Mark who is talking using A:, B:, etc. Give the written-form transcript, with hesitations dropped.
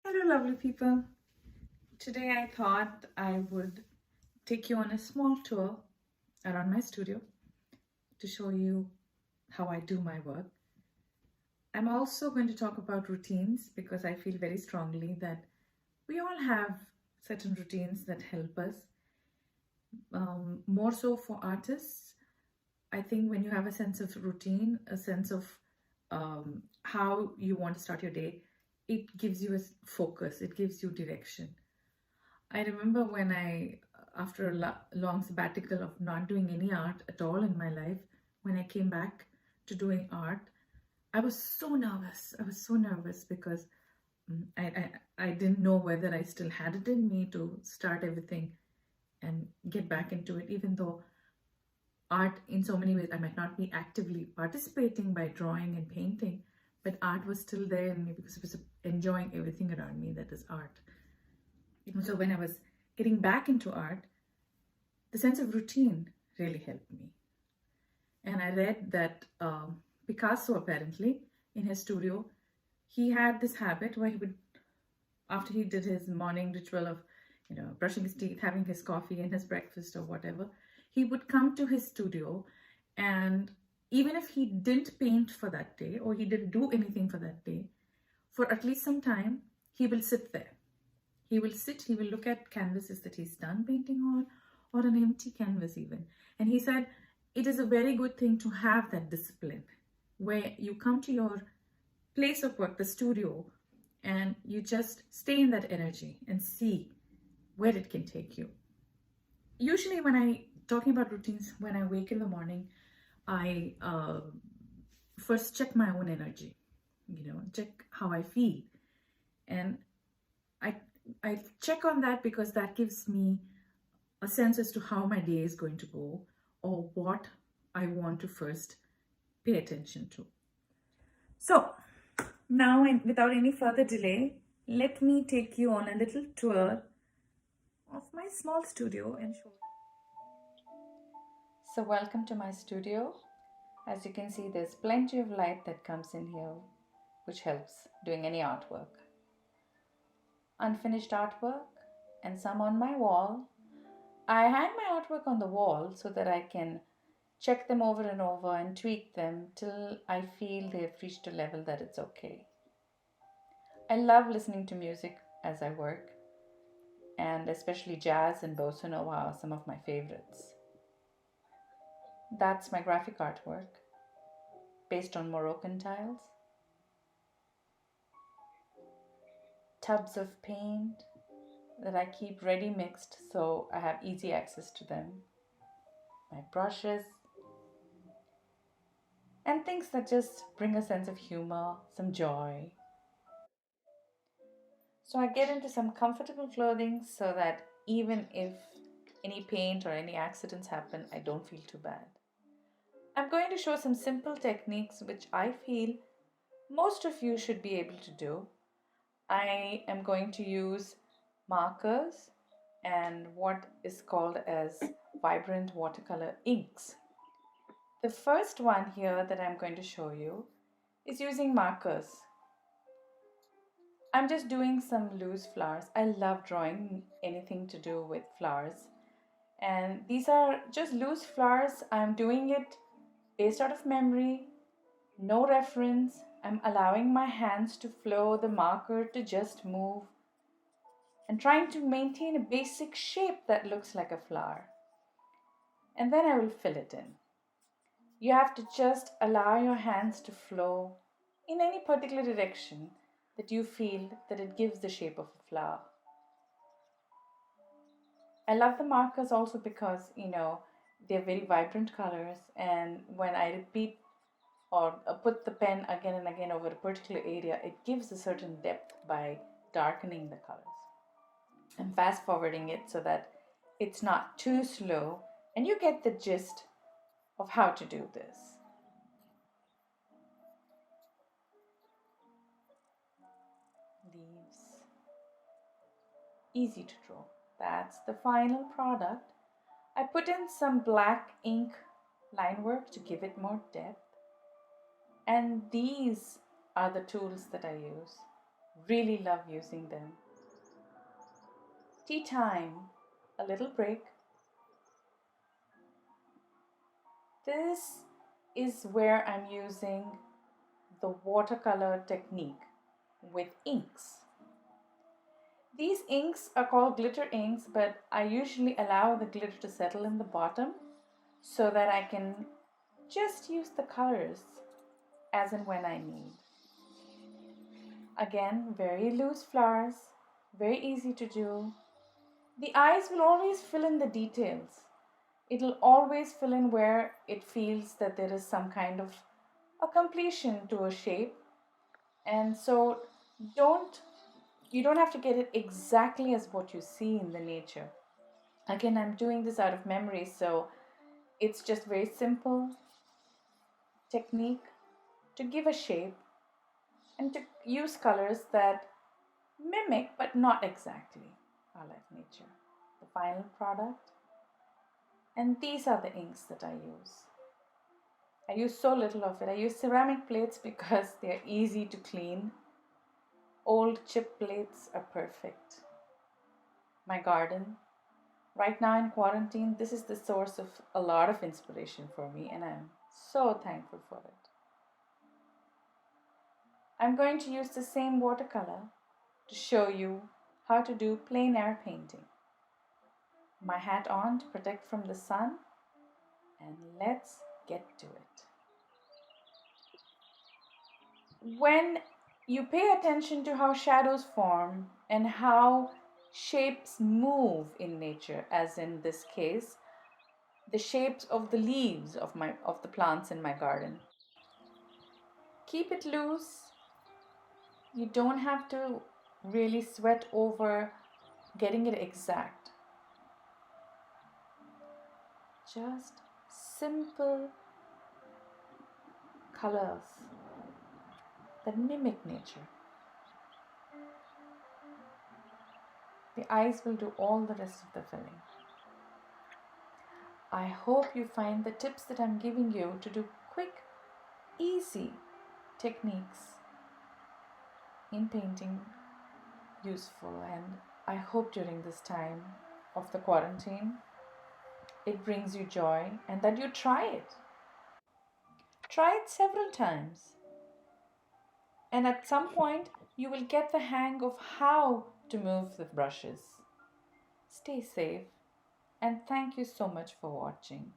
A: Hello, lovely people. Today I thought I would take you on a small tour around my studio to show you how I do my work. I'm also going to talk about routines because I feel very strongly that we all have certain routines that help us. More so for artists, I think when you have a sense of routine, a sense of how you want to start your day, it gives you a focus, it gives you direction. I remember when after a long sabbatical of not doing any art at all in my life, when I came back to doing art, I was so nervous. I was so nervous because I didn't know whether I still had it in me to start everything and get back into it, even though art, in so many ways, I might not be actively participating by drawing and painting, but art was still there in me because I was enjoying everything around me that is art. So when I was getting back into art, the sense of routine really helped me. And I read that Picasso, apparently, in his studio, he had this habit where he would, after he did his morning ritual of, brushing his teeth, having his coffee and his breakfast or whatever, he would come to his studio, and even if he didn't paint for that day or he didn't do anything for that day, for at least some time, he will sit there. He will sit, he will look at canvases that he's done painting on, or an empty canvas even. And he said, it is a very good thing to have that discipline where you come to your place of work, the studio, and you just stay in that energy and see where it can take you. Usually, talking about routines, when I wake in the morning, I first check my own energy, check how I feel. And I I check on that because that gives me a sense as to how my day is going to go or what I want to first pay attention to. So, now, without any further delay, let me take you on a little tour of my small studio and show. So, welcome to my studio. As you can see, there's plenty of light that comes in here, which helps doing any artwork. Unfinished artwork and some on my wall. I hang my artwork on the wall so that I can check them over and over and tweak them till I feel they've reached a level that it's okay. I love listening to music as I work, and especially jazz and bossa nova are some of my favorites. That's my graphic artwork based on Moroccan tiles, tubs of paint that I keep ready mixed so I have easy access to them, my brushes, and things that just bring a sense of humor, some joy. So I get into some comfortable clothing so that even if any paint or any accidents happen, I don't feel too bad. I'm going to show some simple techniques which I feel most of you should be able to do. I am going to use markers and what is called as vibrant watercolor inks. The first one here that I'm going to show you is using markers. I'm just doing some loose flowers. I love drawing anything to do with flowers. And these are just loose flowers. I'm doing it based out of memory, no reference. I'm allowing my hands to flow, the marker to just move, and trying to maintain a basic shape that looks like a flower. And then I will fill it in. You have to just allow your hands to flow in any particular direction that you feel that it gives the shape of a flower. I love the markers also because, they're very vibrant colors, and when I repeat or put the pen again and again over a particular area, it gives a certain depth by darkening the colors. I'm fast forwarding it so that it's not too slow and you get the gist of how to do this. Leaves. Easy to draw. That's the final product. I put in some black ink line work to give it more depth. And these are the tools that I use. Really love using them. Tea time, a little break. This is where I'm using the watercolor technique with inks. These inks are called glitter inks, but I usually allow the glitter to settle in the bottom so that I can just use the colors as and when I need. Again, very loose flowers, very easy to do. The eyes will always fill in the details. It'll always fill in where it feels that there is some kind of a completion to a shape. And so don't you don't have to get it exactly as what you see in the nature. Again, I'm doing this out of memory, so it's just very simple technique to give a shape and to use colors that mimic but not exactly are like nature. The final product. And these are the inks that I use. I use so little of it. I use ceramic plates because they're easy to clean. Old chip plates are perfect. My garden. Right now in quarantine, this is the source of a lot of inspiration for me, and I'm so thankful for it. I'm going to use the same watercolor to show you how to do plein air painting. My hat on to protect from the sun, and let's get to it. When you pay attention to how shadows form and how shapes move in nature, as in this case, the shapes of the leaves of the plants in my garden. Keep it loose. You don't have to really sweat over getting it exact. Just simple colors that mimic nature. The eyes will do all the rest of the filling. I hope you find the tips that I'm giving you to do quick, easy techniques in painting useful, and I hope during this time of the quarantine it brings you joy and that you try it. Try it several times, and at some point you will get the hang of how to move the brushes. Stay safe, and thank you so much for watching.